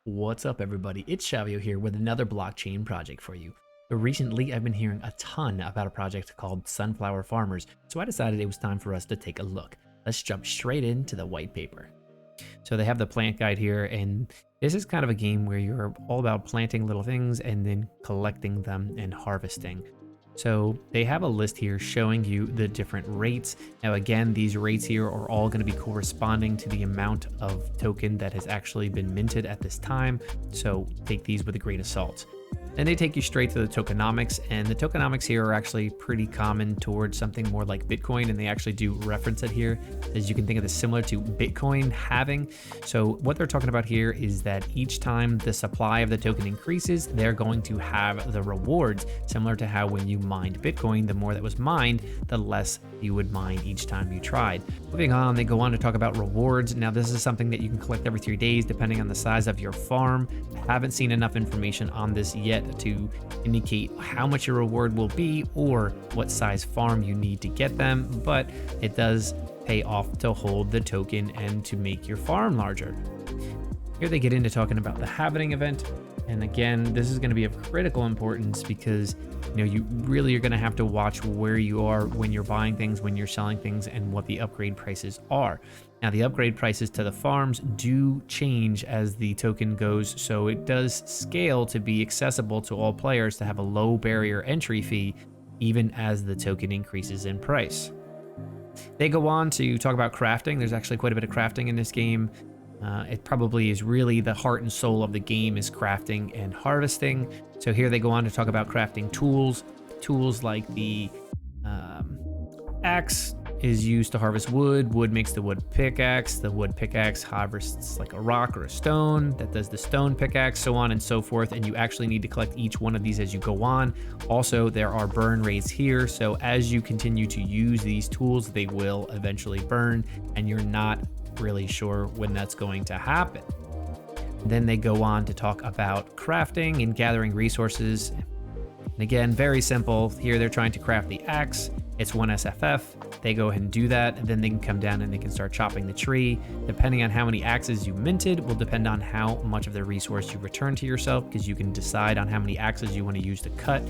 What's up, everybody? It's Chavio here with another blockchain project for you. But recently, I've been hearing a ton about a project called Sunflower Farmers, so I decided it was time for us to take a look. Let's jump straight into the white paper. So they have the plant guide here, and this is kind of a game where you're all about planting little things and then collecting them and harvesting. So they have a list here showing you the different rates. Now again, these rates here are all going to be corresponding to the amount of token that has actually been minted at this time. So take these with a grain of salt. And they take you straight to the tokenomics, and the tokenomics here are actually pretty common towards something more like Bitcoin, and they actually do reference it here, as you can think of this similar to Bitcoin halving. So what they're talking about here is that each time the supply of the token increases, they're going to have the rewards, similar to how when you mined Bitcoin, the more that was mined, the less you would mine each time you tried. Moving on, they go on to talk about rewards. Now this is something that you can collect every 3 days, depending on the size of your farm. I haven't seen enough information on this yet to indicate how much your reward will be or what size farm you need to get them, but it does pay off to hold the token and to make your farm larger. Here they get into talking about the halving event, and again, this is going to be of critical importance because you really are going to have to watch where you are when you're buying things, when you're selling things, and what the upgrade prices are. Now, the upgrade prices to the farms do change as the token goes, so it does scale to be accessible to all players to have a low barrier entry fee, even as the token increases in price. They go on to talk about crafting. There's actually quite a bit of crafting in this game. It probably is really the heart and soul of the game is crafting and harvesting. So here they go on to talk about crafting tools. Tools like the axe is used to harvest wood. Wood makes the wood pickaxe. The wood pickaxe harvests like a rock or a stone. That does the stone pickaxe, so on and so forth. And you actually need to collect each one of these as you go on. Also, there are burn rates here. So as you continue to use these tools, they will eventually burn, and you're not really sure when that's going to happen. Then they go on to talk about crafting and gathering resources. And again, very simple. Here they're trying to craft the axe. It's 1 SFF. They go ahead and do that, and then they can come down and they can start chopping the tree. Depending on how many axes you minted will depend on how much of the resource you return to yourself, because you can decide on how many axes you want to use to cut.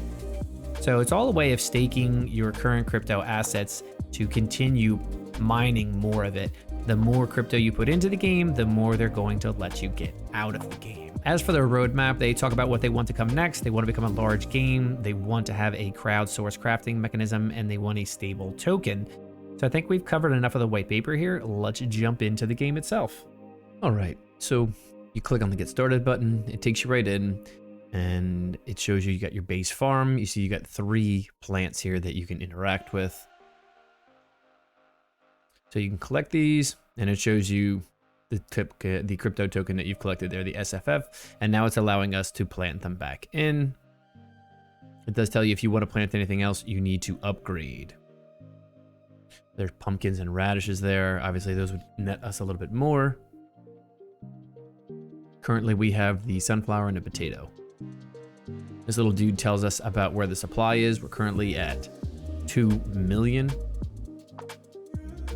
So it's all a way of staking your current crypto assets to continue mining more of it. The more crypto you put into the game, the more they're going to let you get out of the game. As for their roadmap, they talk about what they want to come next. They want to become a large game. They want to have a crowdsourced crafting mechanism, and they want a stable token. So I think we've covered enough of the white paper here. Let's jump into the game itself. All right, so you click on the Get Started button. It takes you right in, and it shows you got your base farm. You see you got 3 plants here that you can interact with. So you can collect these, and it shows you the crypto token that you've collected there, the SFF, and now it's allowing us to plant them back in. It does tell you if you want to plant anything else, you need to upgrade. There's pumpkins and radishes there. Obviously, those would net us a little bit more. Currently, we have the sunflower and a potato. This little dude tells us about where the supply is. We're currently at 2 million.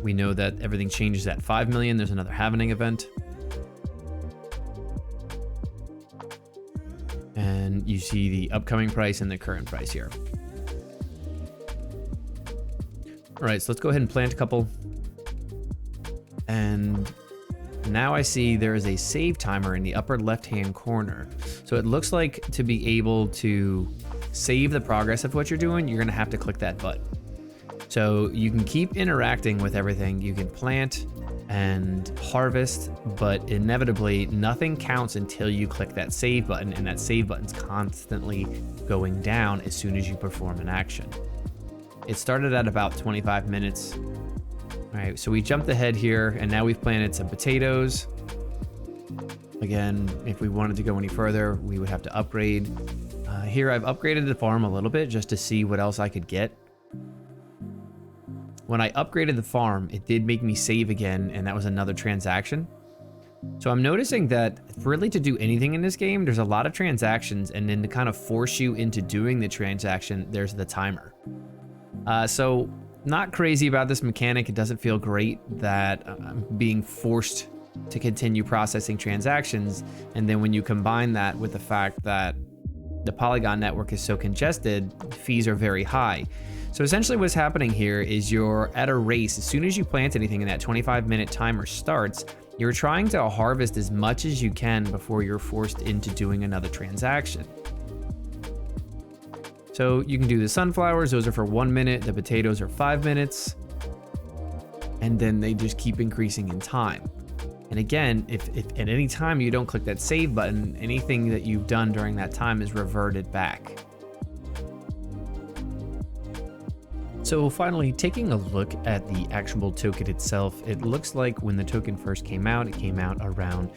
We know that everything changes at 5 million. There's another halving event. And you see the upcoming price and the current price here. All right, so let's go ahead and plant a couple. And now I see there is a save timer in the upper left-hand corner. So it looks like to be able to save the progress of what you're doing, you're gonna have to click that button. So you can keep interacting with everything. You can plant and harvest, but inevitably nothing counts until you click that save button, and that save button's constantly going down as soon as you perform an action. It started at about 25 minutes. All right, so we jumped ahead here, and now we've planted some potatoes. Again, if we wanted to go any further, we would have to upgrade. Here I've upgraded the farm a little bit just to see what else I could get. When I upgraded the farm, it did make me save again, and that was another transaction. So I'm noticing that really to do anything in this game, there's a lot of transactions, and then to kind of force you into doing the transaction, there's the timer. So not crazy about this mechanic. It doesn't feel great that I'm being forced to continue processing transactions. And then when you combine that with the fact that the Polygon network is so congested, fees are very high. So essentially what's happening here is you're at a race. As soon as you plant anything and that 25-minute timer starts, you're trying to harvest as much as you can before you're forced into doing another transaction. So you can do the sunflowers, those are for 1 minute, the potatoes are 5 minutes, and then they just keep increasing in time. And again, if at any time you don't click that save button, anything that you've done during that time is reverted back. So finally, taking a look at the actual token itself, it looks like when the token first came out, it came out around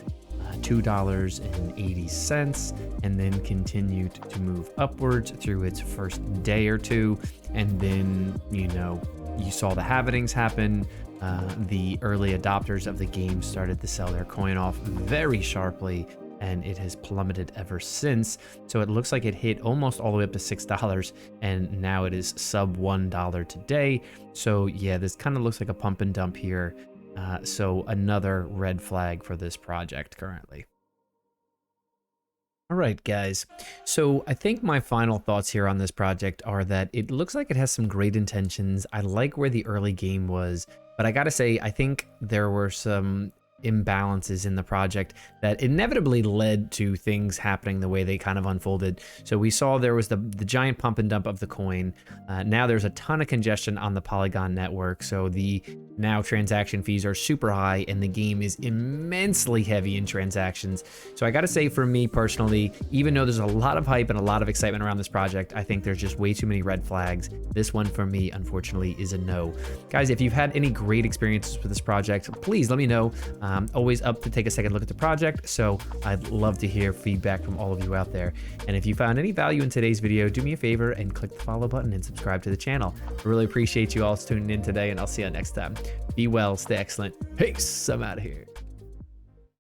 $2.80 and then continued to move upwards through its first day or two. And then, you know, you saw the halvings happen. The early adopters of the game started to sell their coin off very sharply, and it has plummeted ever since. So it looks like it hit almost all the way up to $6, and now it is sub $1 today. So yeah, this kind of looks like a pump and dump here. So another red flag for this project currently. All right, guys. So I think my final thoughts here on this project are that it looks like it has some great intentions. I like where the early game was, but I gotta say, I think there were some imbalances in the project that inevitably led to things happening the way they kind of unfolded. So we saw there was the giant pump and dump of the coin. Now there's a ton of congestion on the Polygon network. So the now transaction fees are super high and the game is immensely heavy in transactions. So I gotta say, for me personally, even though there's a lot of hype and a lot of excitement around this project, I think there's just way too many red flags. This one for me, unfortunately, is a no. Guys, if you've had any great experiences with this project, please let me know. Always up to take a second look at the project, so I'd love to hear feedback from all of you out there. And if you found any value in today's video, do me a favor and click the follow button and subscribe to the channel. I really appreciate you all tuning in today, and I'll see you next time. Be well, stay excellent. Peace. I'm out of here.